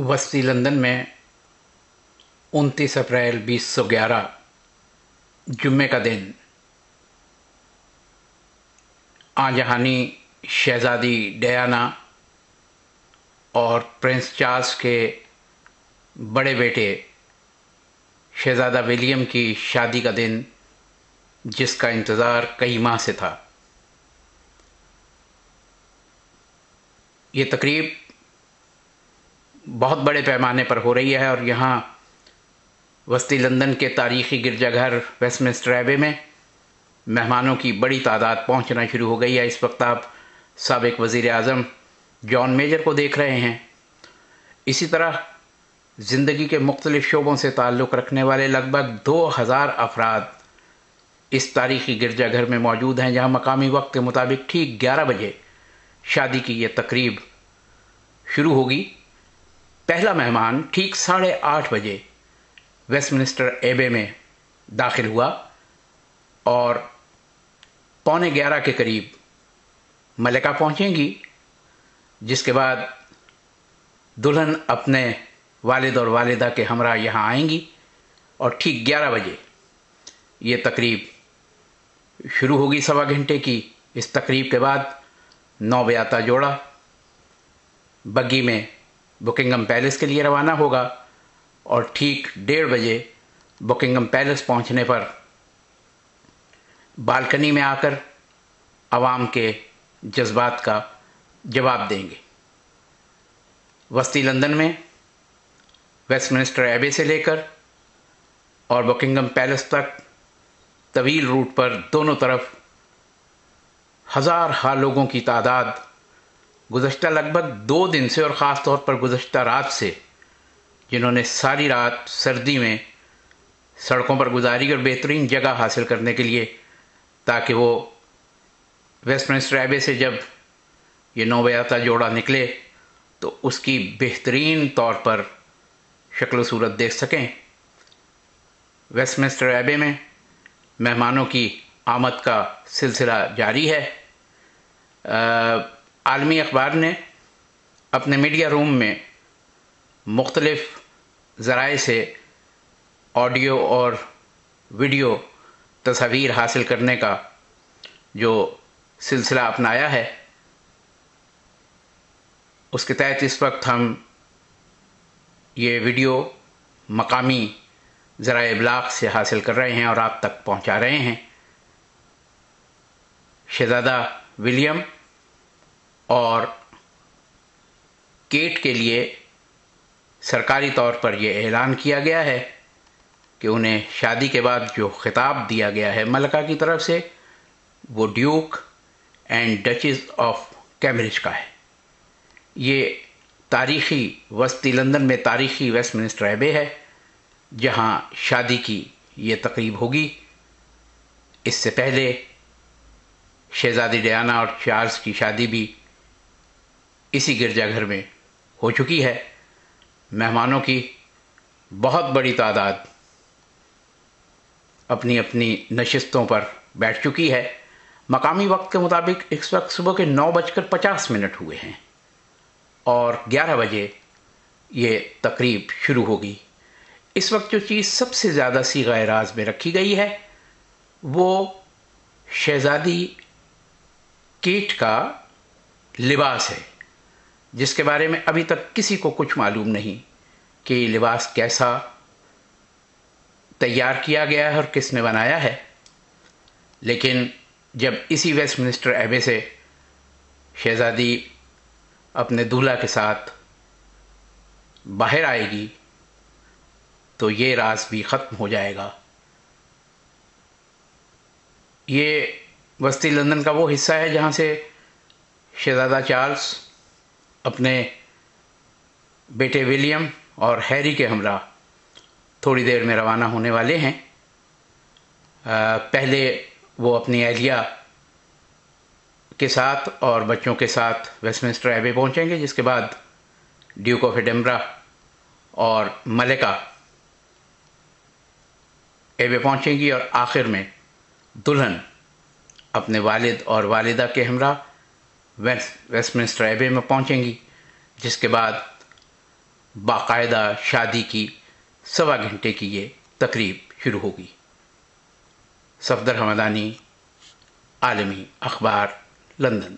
वस्ती लंदन में 29 अप्रैल 2011 जुम्मे का दिन आजहानी शहज़ादी डायना और प्रिंस चार्ल्स के बड़े बेटे शहज़ादा विलियम की शादी का दिन, जिसका इंतज़ार कई माह से था। ये तकरीब बहुत बड़े पैमाने पर हो रही है और यहाँ वस्ती लंदन के तारीख़ी गिरजाघर वेस्टमिंस्टर एबे में मेहमानों की बड़ी तादाद पहुँचना शुरू हो गई है। इस वक्त आप साबिक़ वज़ीर आज़म जॉन मेजर को देख रहे हैं। इसी तरह ज़िंदगी के मुख्तलिफ़ शोबों से ताल्लुक़ रखने वाले लगभग 2000 अफराद इस तारीख़ी गिरजाघर में मौजूद हैं, जहाँ मकामी वक्त के मुताबिक ठीक 11 बजे शादी की ये तकरीब शुरू होगी। पहला मेहमान ठीक 8:30 बजे वेस्टमिंस्टर एबे में दाखिल हुआ और 11:15 के करीब मलिका पहुंचेंगी, जिसके बाद दुल्हन अपने वालिद और वालिदा के हमरा यहाँ आएंगी और ठीक 11 बजे ये तकरीब शुरू होगी। 1.25 घंटे की इस तकरीब के बाद नौबयाता जोड़ा बग्गी में बुकिंगम पैलेस के लिए रवाना होगा और ठीक 1:30 बजे बुकिंगम पैलेस पहुंचने पर बालकनी में आकर आवाम के जज्बात का जवाब देंगे। वस्ती लंदन में वेस्टमिंस्टर एबे से लेकर और बुकिंगम पैलेस तक तवील रूट पर दोनों तरफ हज़ार लोगों की तादाद गुज़श्ता लगभग 2 दिन से और ख़ास तौर पर गुज़श्ता रात से, जिन्होंने सारी रात सर्दी में सड़कों पर गुजारी और बेहतरीन जगह हासिल करने के लिए, ताकि वो वेस्टमिंस्टर एबे से जब ये नौबयाता जोड़ा निकले तो उसकी बेहतरीन तौर पर शक्ल सूरत देख सकें। वेस्टमिंस्टर एबे में मेहमानों की आमद का सिलसिला जारी है। आलमी अखबार ने अपने मीडिया रूम में मुख्तलिफ़ ज़राए से ऑडियो और वीडियो तस्वीर हासिल करने का जो सिलसिला अपनाया है, उसके तहत इस वक्त हम ये वीडियो मकामी ज़राए इब्लाग से हासिल कर रहे हैं और आप तक पहुंचा रहे हैं। शहज़ादा विलियम और केट के लिए सरकारी तौर पर यह ऐलान किया गया है कि उन्हें शादी के बाद जो खिताब दिया गया है मलिका की तरफ से, वो Duke and duchess of Cambridge का है। ये तारीख़ी वस्ती लंदन में तारीख़ी वेस्टमिंस्टर एबे है, जहाँ शादी की ये तकरीब होगी। इससे पहले शहज़ादी डायना और चार्ल्स की शादी भी इसी गिरजाघर में हो चुकी है। मेहमानों की बहुत बड़ी तादाद अपनी अपनी नशिस्तों पर बैठ चुकी है। मकामी वक्त के मुताबिक इस वक्त सुबह के 9:50 हुए हैं और 11 बजे ये तकरीब शुरू होगी। इस वक्त जो चीज़ सबसे ज़्यादा सीग़ाए राज में रखी गई है वो शहज़ादी केट का लिबास है, जिसके बारे में अभी तक किसी को कुछ मालूम नहीं कि ये लिबास कैसा तैयार किया गया है और किसने बनाया है। लेकिन जब इसी वेस्टमिंस्टर एबे से शहज़ादी अपने दूल्हा के साथ बाहर आएगी तो ये राज भी ख़त्म हो जाएगा। ये वस्ती लंदन का वो हिस्सा है जहाँ से शहज़ादा चार्ल्स अपने बेटे विलियम और हैरी के हमरा थोड़ी देर में रवाना होने वाले हैं। पहले वो अपनी अहलिया के साथ और बच्चों के साथ वेस्टमिंस्टर एबे पहुंचेंगे, जिसके बाद ड्यूक ऑफ एडिनबरा और मलिका एबे पहुंचेंगी और आखिर में दुल्हन अपने वालिद और वालिदा के हमरा वेस्टमिंस्टर एबे में पहुंचेंगी, जिसके बाद باقاعدہ شادی کی 1.25 گھنٹے کی یہ تقریب شروع ہوگی۔ صفدر حمدانی، عالمی اخبار، لندن۔